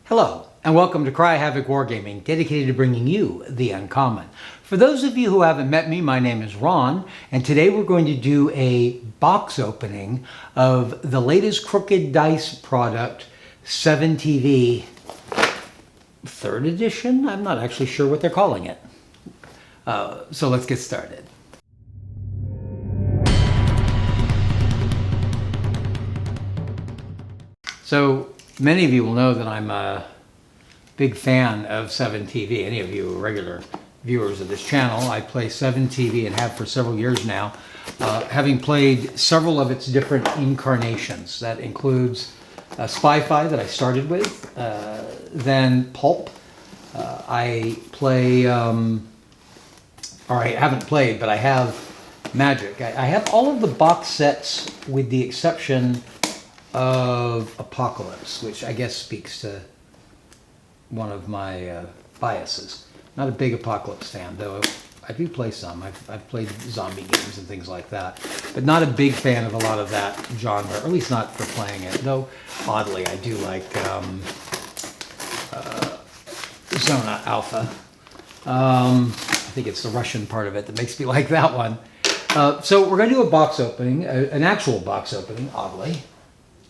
Hello, and welcome to Havoc Wargaming, dedicated to bringing you the uncommon. For those of you who haven't met me, my name is Ron, and today we're going to do a box opening of the latest Crooked Dice product, 7TV 3rd edition? I'm not actually sure what they're calling it. So let's get started. So many of you will know that I'm a big fan of 7TV. Any of you are regular viewers of this channel. I play 7TV and have for several years now, having played several of its different incarnations. That includes Spy-Fi that I started with, then Pulp. I play, or I haven't played, but I have Magic. I have all of the box sets with the exception of Apocalypse, which I guess speaks to one of my biases. Not a big Apocalypse fan, though I do play some. I've played zombie games and things like that, but not a big fan of a lot of that genre, or at least not for playing it, though oddly I do like Zona Alpha. I think it's the Russian part of it that makes me like that one. So we're going to do a box opening, an actual box opening, oddly.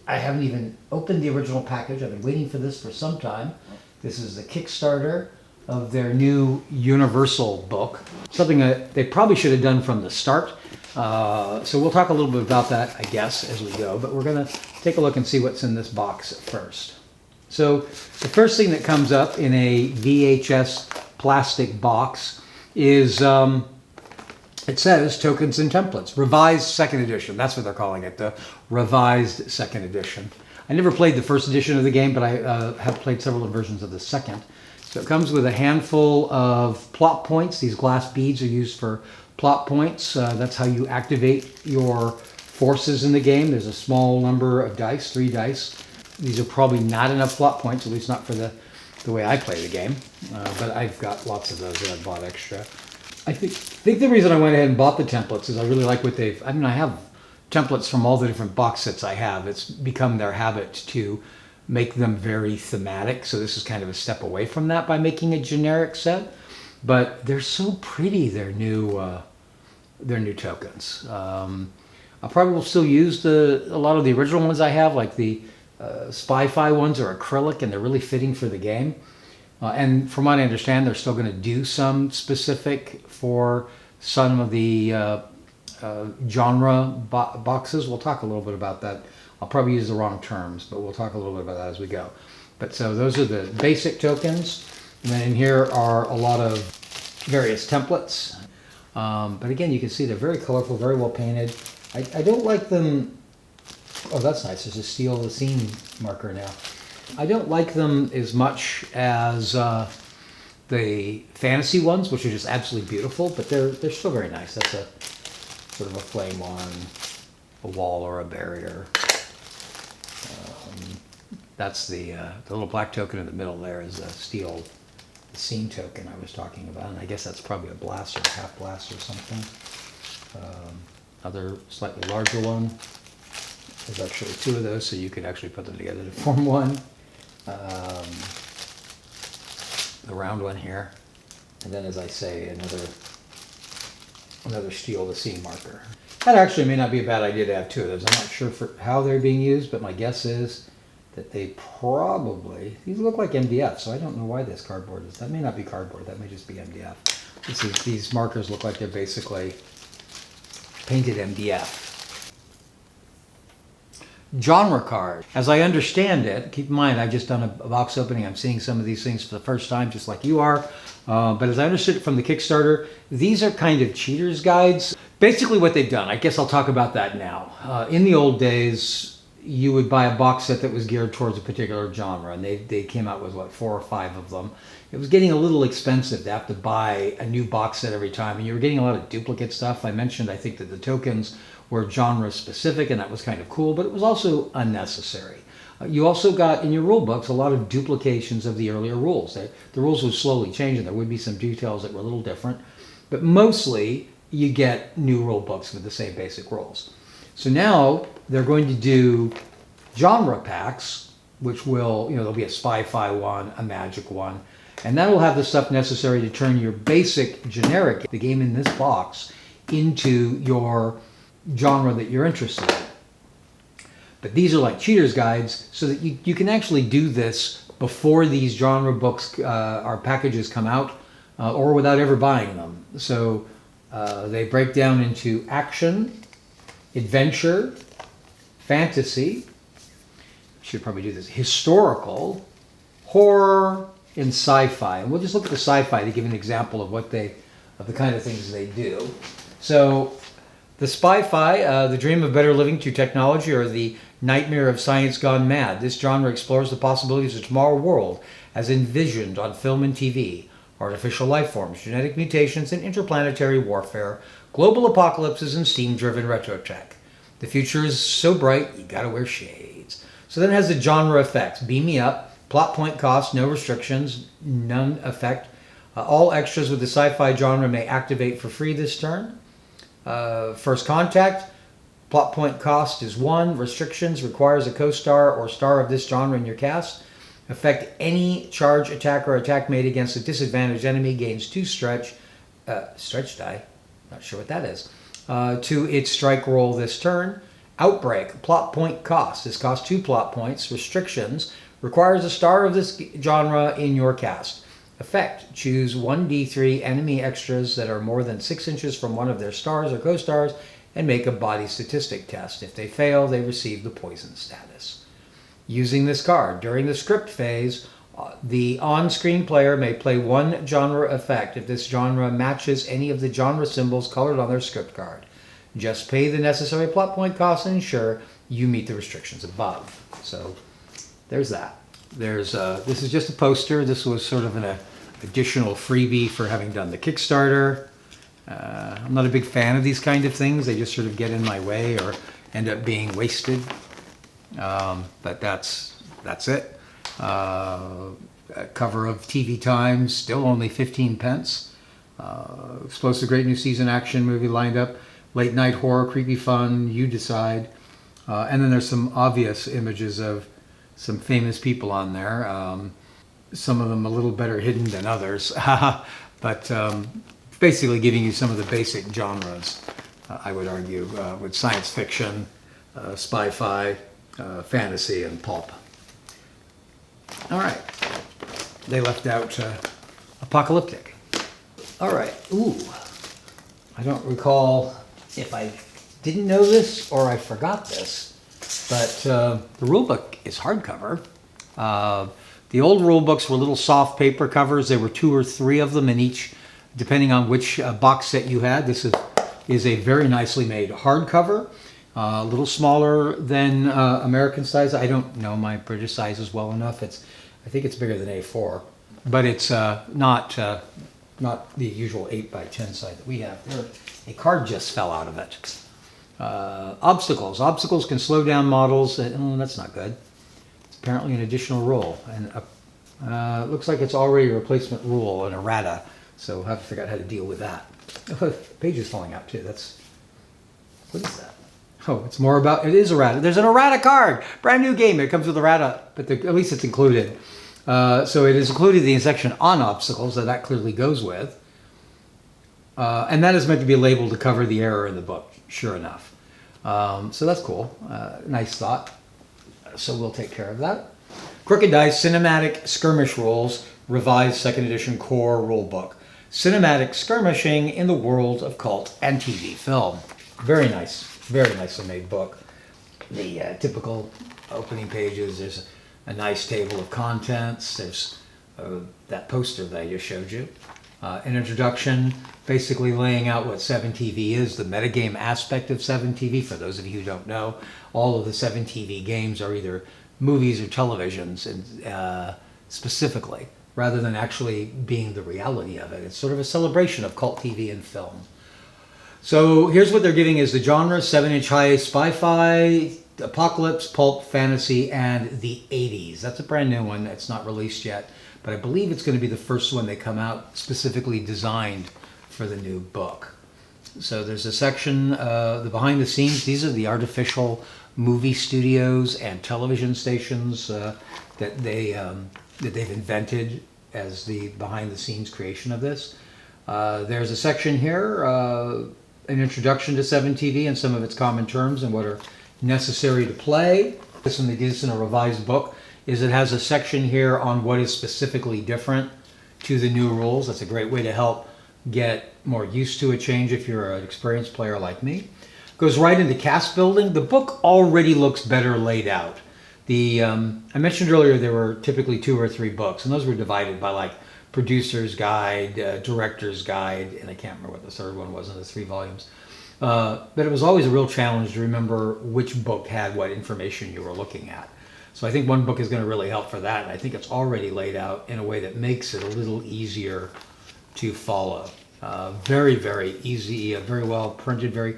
I haven't even opened the original package. I've been waiting for this for some time. This is the Kickstarter of their new Universal book, something that they probably should have done from the start. So we'll talk a little bit about that, I guess, as we go, but we're going to take a look and see what's in this box first. So the first thing that comes up in a VHS plastic box is, it says Tokens and Templates, Revised 2nd Edition. That's what they're calling it, the Revised 2nd Edition. I never played the 1st edition of the game, but I have played several versions of the 2nd. So it comes with a handful of plot points. These glass beads are used for plot points. That's how you activate your forces in the game. There's a small number of dice, 3 dice. These are probably not enough plot points, at least not for the way I play the game. But I've got lots of those that I bought extra. I think the reason I went ahead and bought the templates is I really like what they've... I mean, I have templates from all the different box sets I have. It's become their habit to make them very thematic. So this is kind of a step away from that by making a generic set. But they're so pretty, their new tokens. I probably will still use a lot of the original ones I have, like the Spy-Fi ones are acrylic and they're really fitting for the game. And from what I understand, they're still going to do some specific for some of the genre boxes. We'll talk a little bit about that. I'll probably use the wrong terms, but we'll talk a little bit about that as we go. But so those are the basic tokens. And then in here are a lot of various templates. But again, you can see they're very colorful, very well painted. I don't like them. Oh, that's nice. There's a Steal the Scene marker now. I don't like them as much as the fantasy ones, which are just absolutely beautiful, but they're still very nice. That's a sort of a flame one, a wall or a barrier. That's the little black token in the middle there is a Steal the Scene token I was talking about, and I guess that's probably a blast or a half blast or something. Other slightly larger one. There's actually 2 of those, so you could actually put them together to form one. The round one here, and then, as I say, another Steal the Scene marker. That actually may not be a bad idea to have 2 of those. I'm not sure for how they're being used, but my guess is that they probably, these look like MDF, so I don't know why this cardboard is. That may not be cardboard, that may just be MDF. These markers look like they're basically painted MDF. Genre card. As I understand it, keep in mind I've just done a box opening. I'm seeing some of these things for the first time, just like you are. But as I understood it from the Kickstarter, these are kind of cheaters' guides. Basically what they've done, I guess I'll talk about that now. In the old days, you would buy a box set that was geared towards a particular genre, and they came out with, what, 4 or 5 of them. It was getting a little expensive to have to buy a new box set every time, and you were getting a lot of duplicate stuff. I mentioned, I think, that the tokens were genre specific, and that was kind of cool, but it was also unnecessary. You also got in your rule books a lot of duplications of the earlier rules. The rules would slowly change, and there would be some details that were a little different, but mostly you get new rule books with the same basic rules. So now they're going to do genre packs which will, there'll be a spy-fi one, a magic one, and that'll have the stuff necessary to turn your basic generic, the game in this box, into your genre that you're interested in. But these are like cheater's guides, so that you can actually do this before these genre books or packages come out, or without ever buying them. So they break down into action, adventure, fantasy, should probably do this, historical, horror, and sci-fi. And we'll just look at the sci-fi to give an example of the kind of things they do. So the spy-fi, the dream of better living through technology, or the nightmare of science gone mad. This genre explores the possibilities of tomorrow world as envisioned on film and TV. Artificial life forms, genetic mutations, and interplanetary warfare, global apocalypses, and steam-driven retro tech. The future is so bright, you gotta wear shades. So then it has the genre effects. Beam me up, plot point cost, no restrictions, none effect. All extras with the sci-fi genre may activate for free this turn. First contact, plot point cost is 1. Restrictions, requires a co-star or star of this genre in your cast. Effect, any charge, attack, or attack made against a disadvantaged enemy gains 2 stretch die, not sure what that is, to its strike roll this turn. Outbreak, plot point cost. This costs 2 plot points. Restrictions, requires a star of this genre in your cast. Effect, choose 1d3 enemy extras that are more than 6 inches from one of their stars or co-stars and make a body statistic test. If they fail, they receive the poison status. Using this card, during the script phase, the on-screen player may play 1 genre effect if this genre matches any of the genre symbols colored on their script card. Just pay the necessary plot point costs and ensure you meet the restrictions above. So there's that. This is just a poster. This was sort of an additional freebie for having done the Kickstarter. I'm not a big fan of these kind of things. They just sort of get in my way or end up being wasted. But that's it. Cover of TV Times, still only 15 pence. Explosive great new season action movie lined up. Late night horror, creepy fun, you decide. And then there's some obvious images of some famous people on there. Some of them a little better hidden than others. But basically giving you some of the basic genres, I would argue, with science fiction, spy-fi, fantasy, and pulp. All right. They left out apocalyptic. All right. Ooh. I don't recall if I didn't know this or I forgot this, but the rulebook is hardcover. The old rulebooks were little soft paper covers. There were 2 or 3 of them in each, depending on which box set you had. This is a very nicely made hardcover. A little smaller than American size. I don't know my British sizes well enough. I think it's bigger than A4, but it's not the usual 8x10 size that we have. A card just fell out of it. Obstacles. Obstacles can slow down models. Oh, that's not good. It's apparently an additional rule, and it looks like it's already a replacement rule, an errata. So we'll have to figure out how to deal with that. Oh, the page is falling out too. What is that? Oh, it's more about, it is errata. There's an errata card. Brand new game. It comes with errata, but at least it's included. So it is included in the section on obstacles that clearly goes with. And that is meant to be labeled to cover the error in the book, sure enough. So that's cool. Nice thought. So we'll take care of that. Crooked Dice Cinematic Skirmish Rules, revised 2nd edition core rulebook. Cinematic skirmishing in the world of cult and TV film. Very nicely made book. The typical opening pages, there's a nice table of contents. There's that poster that I just showed you. An introduction, basically laying out what 7TV is, the metagame aspect of 7TV. For those of you who don't know, all of the 7TV games are either movies or televisions, and specifically, rather than actually being the reality of it. It's sort of a celebration of cult TV and film. So here's what they're giving is the genre: 7-inch high spy-fi, apocalypse, pulp, fantasy, and the 80s. That's a brand new one. It's not released yet, but I believe it's going to be the first one they come out specifically designed for the new book. So there's a section, the behind the scenes. These are the artificial movie studios and television stations that they've invented as the behind-the-scenes creation of this. There's a section here, an introduction to 7TV and some of its common terms and what are necessary to play. This one, they did this in a revised book, is it has a section here on what is specifically different to the new rules. That's a great way to help get more used to a change if you're an experienced player like me. Goes right into cast building. The book already looks better laid out. I mentioned earlier there were typically 2 or 3 books, and those were divided by like producer's guide, director's guide, and I can't remember what the third one was in the 3 volumes. But it was always a real challenge to remember which book had what information you were looking at. So I think one book is going to really help for that, and I think it's already laid out in a way that makes it a little easier to follow. Very, very easy, very well printed, very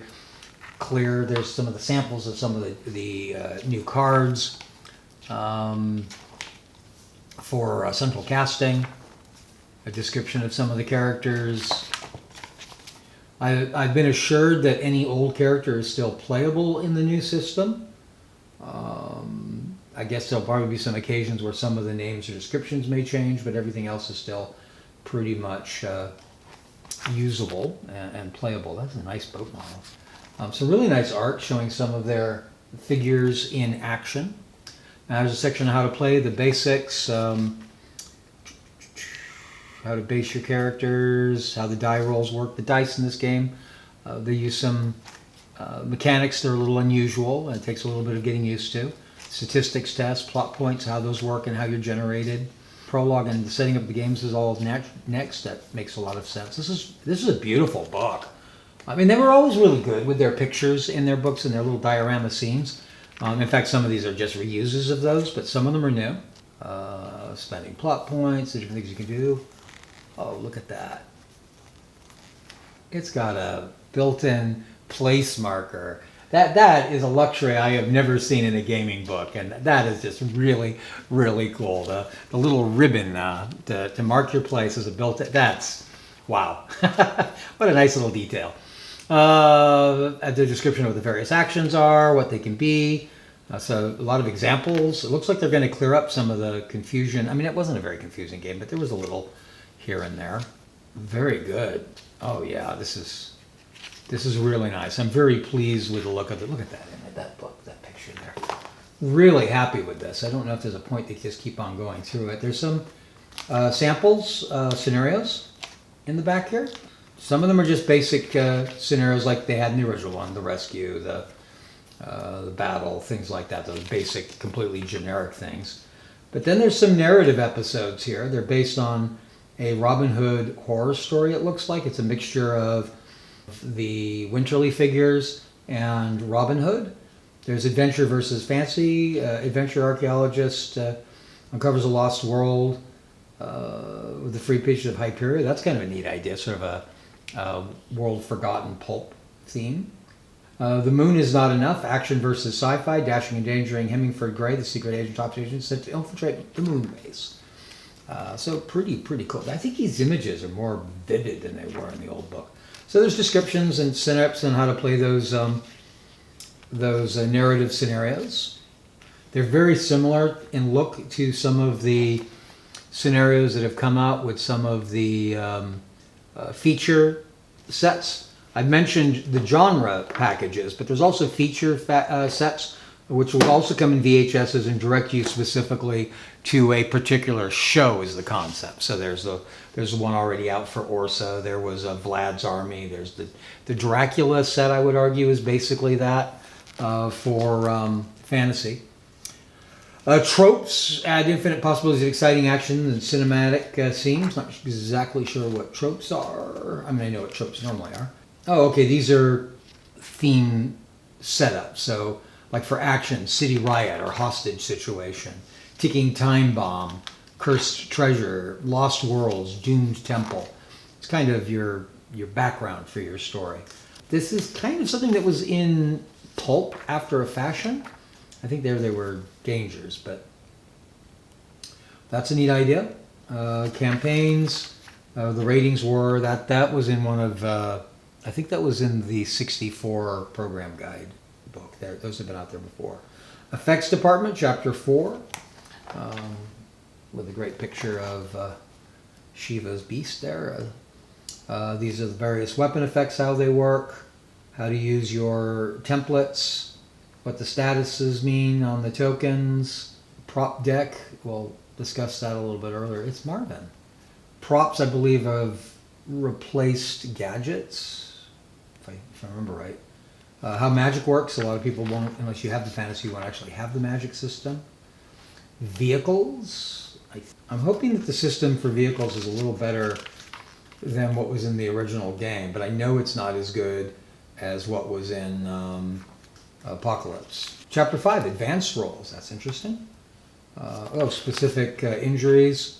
clear. There's some of the samples of some of the new cards for central casting, a description of some of the characters. I've been assured that any old character is still playable in the new system. I guess there'll probably be some occasions where some of the names or descriptions may change, but everything else is still pretty much usable and playable. That's a nice boat model. Some really nice art showing some of their figures in action. Now there's a section on how to play, the basics, how to base your characters, how the die rolls work. The dice in this game, they use some mechanics that are a little unusual, and it takes a little bit of getting used to. Statistics tests, plot points, how those work and how you're generated. Prologue and the setting up the games is all next. That makes a lot of sense. This is a beautiful book. I mean, they were always really good with their pictures in their books and their little diorama scenes. In fact, some of these are just reuses of those, but some of them are new. Spending plot points, the different things you can do. Oh, look at that. It's got a built-in place marker. That is a luxury I have never seen in a gaming book, and that is just really, really cool. The little ribbon to mark your place as a built-in, that's, wow. What a nice little detail. The description of what the various actions are, what they can be. So a lot of examples. It looks like they're going to clear up some of the confusion. I mean, it wasn't a very confusing game, but there was a little here and there. Very good. Oh yeah, this is really nice. I'm very pleased with the look of it. Look at that in that book, that picture there. Really happy with this. I don't know if there's a point to just keep on going through it. There's some samples, scenarios in the back here. Some of them are just basic scenarios like they had in the original one, the rescue, the battle, things like that, those basic, completely generic things. But then there's some narrative episodes here. They're based on a Robin Hood horror story, it looks like. It's a mixture of the Winterly figures and Robin Hood. There's Adventure versus Fancy. Adventure archaeologist uncovers a lost world with the free pictures of Hyperia. That's kind of a neat idea, sort of a world forgotten pulp theme. The Moon is Not Enough. Action versus sci-fi. Dashing and endangering Hemingford Gray, the secret agent, top agent, sent to infiltrate the moon base. So pretty cool. I think these images are more vivid than they were in the old book. So there's descriptions and synapses on how to play those narrative scenarios. They're very similar in look to some of the scenarios that have come out with some of the feature sets. I've mentioned the genre packages, but there's also feature sets, which will also come in VHSs and direct you specifically to a particular show is the concept. So there's one already out for Orsa. There was Vlad's Army. There's the Dracula set, I would argue, is basically that for fantasy. Tropes add infinite possibilities of exciting action and cinematic scenes. Not exactly sure what tropes are. I mean, I know what tropes normally are. Oh, okay, these are theme setups. So, like for action, city riot or hostage situation, ticking time bomb, cursed treasure, lost worlds, doomed temple. It's kind of your background for your story. This is kind of something that was in pulp after a fashion. I think there were dangers, but that's a neat idea. Campaigns, the ratings were, that was in one of, I think that was in the 64 program guide book. Those have been out there before. Effects Department, Chapter 4, with a great picture of Shiva's beast there. These are the various weapon effects, how they work, how to use your templates, what the statuses mean on the tokens. Prop deck, we'll discuss that a little bit earlier. It's Marvin. Props, I believe, have replaced gadgets, if I remember right. How magic works, a lot of people won't, unless you have the fantasy, you won't actually have the magic system. Vehicles, I'm hoping that the system for vehicles is a little better than what was in the original game, but I know it's not as good as what was in Apocalypse. Chapter 5, Advanced Rolls, that's interesting. Specific injuries,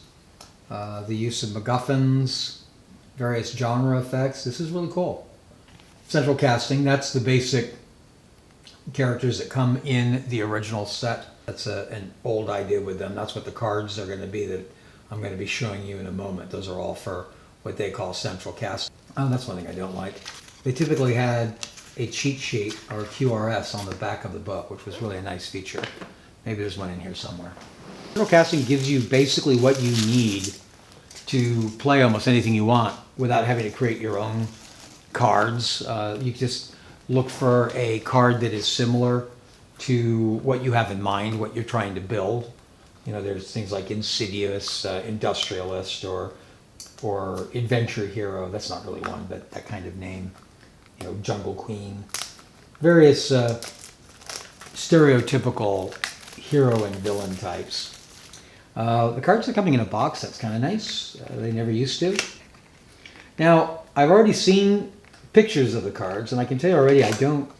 the use of MacGuffins, various genre effects. This is really cool. Central casting, that's the basic characters that come in the original set. That's an old idea with them. That's what the cards are going to be that I'm going to be showing you in a moment. Those are all for what they call central casting. Oh, that's one thing I don't like. They typically had a cheat sheet or QRS on the back of the book, which was really a nice feature. Maybe there's one in here somewhere. Central casting gives you basically what you need to play almost anything you want without having to create your own cards. You just look for a card that is similar to what you have in mind, what you're trying to build. You know, there's things like Insidious, Industrialist, or Adventure Hero. That's not really one, but that kind of name. You know, Jungle Queen. Various stereotypical hero and villain types. The cards are coming in a box. That's kind of nice. They never used to. Now, I've already seen pictures of the cards, and I can tell you already I don't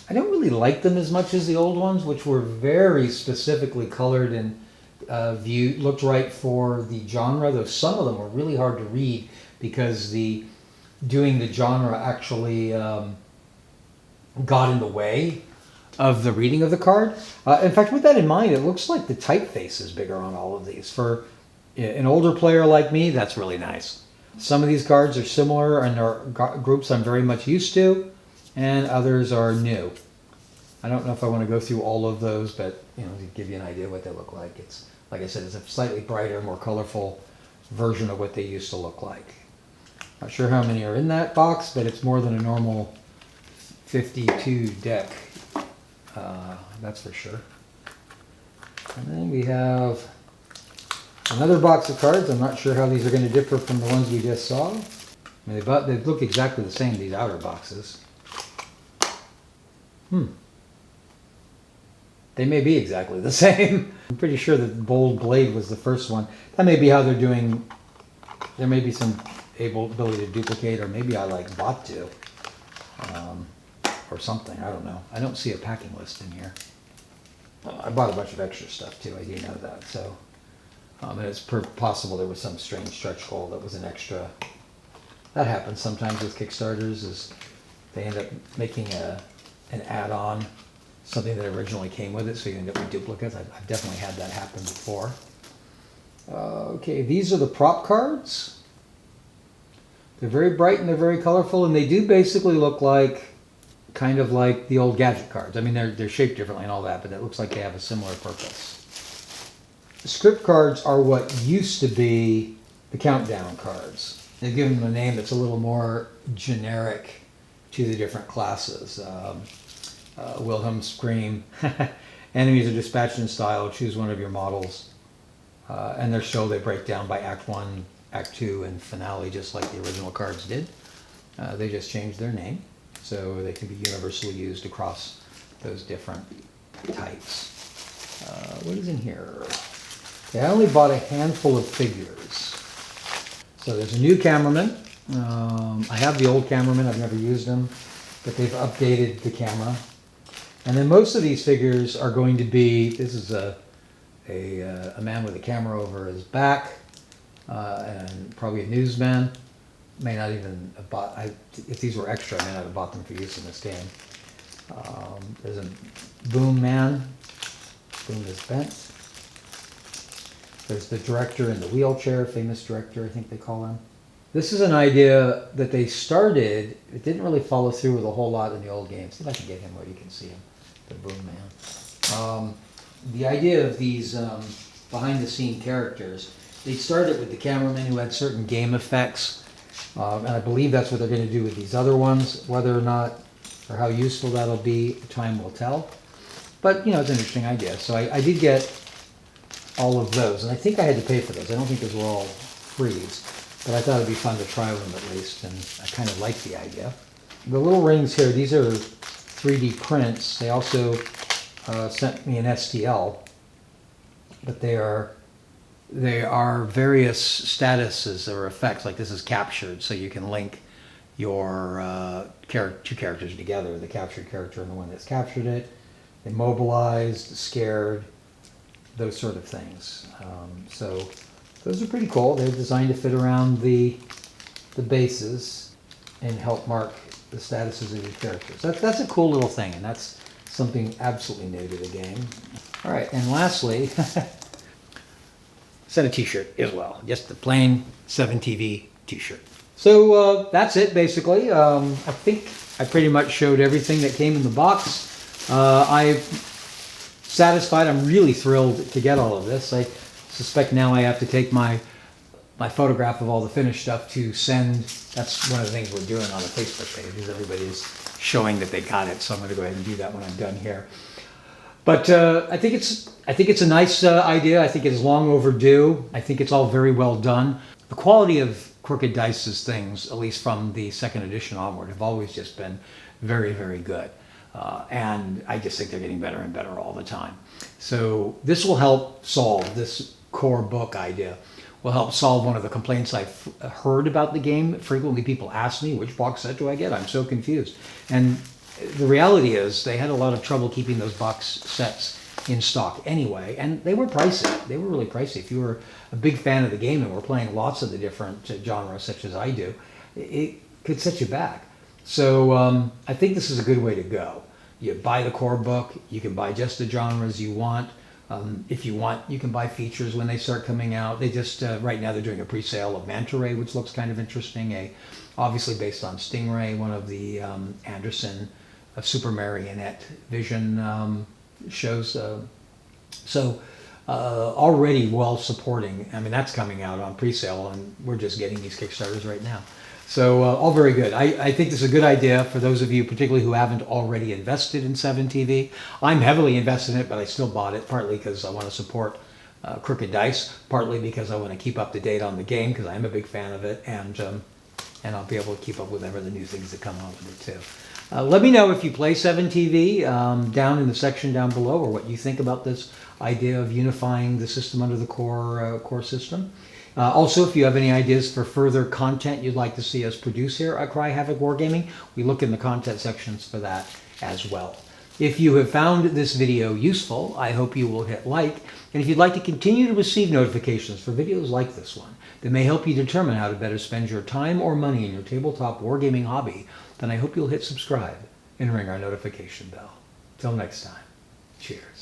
really like them as much as the old ones, which were very specifically colored and looked right for the genre, though some of them were really hard to read because doing the genre actually got in the way of the reading of the card. In fact, with that in mind, it looks like the typeface is bigger on all of these. For an older player like me, that's really nice. Some of these cards are similar and are groups I'm very much used to, and others are new. I don't know if I want to go through all of those, but to give you an idea what they look like. It's, like I said, it's a slightly brighter, more colorful version of what they used to look like. Not sure how many are in that box, but it's more than a normal 52 deck. That's for sure. And then we have another box of cards. I'm not sure how these are going to differ from the ones we just saw. I mean, they look exactly the same, these outer boxes. They may be exactly the same. I'm pretty sure that Bold Blade was the first one. That may be how they're doing. There may be some ability to duplicate, or maybe I bought to. Or something, I don't know. I don't see a packing list in here. I bought a bunch of extra stuff too, I do know that. So, and it's possible there was some strange stretch goal that was an extra. That happens sometimes with Kickstarters, is they end up making an add-on, something that originally came with it, so you end up with duplicates. I've definitely had that happen before. Okay, these are the prop cards. They're very bright and they're very colorful, and they do basically look kind of like the old gadget cards. I mean, they're shaped differently and all that, but it looks like they have a similar purpose. The script cards are what used to be the countdown cards. They've given them a name that's a little more generic to the different classes. Wilhelm Scream, enemies are dispatched in style, choose one of your models. And they break down by Act 1, Act 2, and Finale, just like the original cards did. They just changed their name, so they can be universally used across those different types. What is in here? I only bought a handful of figures. So there's a new cameraman. I have the old cameraman, I've never used them, but they've updated the camera. And then most of these figures are going to be, this is a man with a camera over his back, and probably a newsman. May not even have bought, if these were extra, I may not have bought them for use in this game. There's a boom man, boom is bent. There's the director in the wheelchair, famous director, I think they call him. This is an idea that they started, it didn't really follow through with a whole lot in the old games. See if I can get him where you can see him. The Boom Man. The idea of these behind-the-scene characters, they started with the cameraman who had certain game effects, and I believe that's what they're going to do with these other ones. Whether or not, or how useful that'll be, time will tell. But, you know, it's an interesting idea. So I did get all of those, and I think I had to pay for those. I don't think those were all frees, but I thought it'd be fun to try them at least, and I kind of like the idea. The little rings here, these are 3D prints. They also sent me an STL, but they are various statuses or effects. Like this is captured, so you can link your two characters together, the captured character and the one that's captured it. Immobilized, scared, those sort of things. So those are pretty cool. They're designed to fit around the bases and help mark the statuses of your characters. That's a cool little thing, and that's something absolutely new to the game. All right, and lastly, sent a t-shirt as well. Just the plain 7TV t-shirt. So that's it, basically. I think I pretty much showed everything that came in the box. I'm satisfied. I'm really thrilled to get all of this. I suspect now I have to take my photograph of all the finished stuff to send. That's one of the things we're doing on the Facebook page, is everybody's showing that they got it. So I'm going to go ahead and do that when I'm done here. But I think it's a nice idea. I think it's long overdue. I think it's all very well done. The quality of Crooked Dice's things, at least from the second edition onward, have always just been very, very good. And I just think they're getting better and better all the time. So this will help solve, this core book idea will help solve one of the complaints I've heard about the game. Frequently people ask me, which box set do I get? I'm so confused. And the reality is they had a lot of trouble keeping those box sets in stock anyway, and they were pricey. They were really pricey. If you were a big fan of the game and were playing lots of the different genres, such as I do, it could set you back. So I think this is a good way to go. You buy the core book, you can buy just the genres you want. If you want, you can buy features when they start coming out. They just, right now they're doing a pre-sale of Manta Ray, which looks kind of interesting, obviously based on Stingray, one of the Anderson Super Marionette Vision shows. Already well supporting. I mean, that's coming out on pre-sale, and we're just getting these Kickstarters right now. So all very good. I think this is a good idea for those of you particularly who haven't already invested in 7TV. I'm heavily invested in it, but I still bought it, partly because I want to support Crooked Dice, partly because I want to keep up to date on the game, because I'm a big fan of it, and I'll be able to keep up with whatever the new things that come out with it too. Let me know if you play 7TV down in the section down below, or what you think about this idea of unifying the system under the core system. Also, if you have any ideas for further content you'd like to see us produce here at Cry Havoc Wargaming, we look in the content sections for that as well. If you have found this video useful, I hope you will hit like, and if you'd like to continue to receive notifications for videos like this one that may help you determine how to better spend your time or money in your tabletop wargaming hobby, then I hope you'll hit subscribe and ring our notification bell. Till next time, cheers.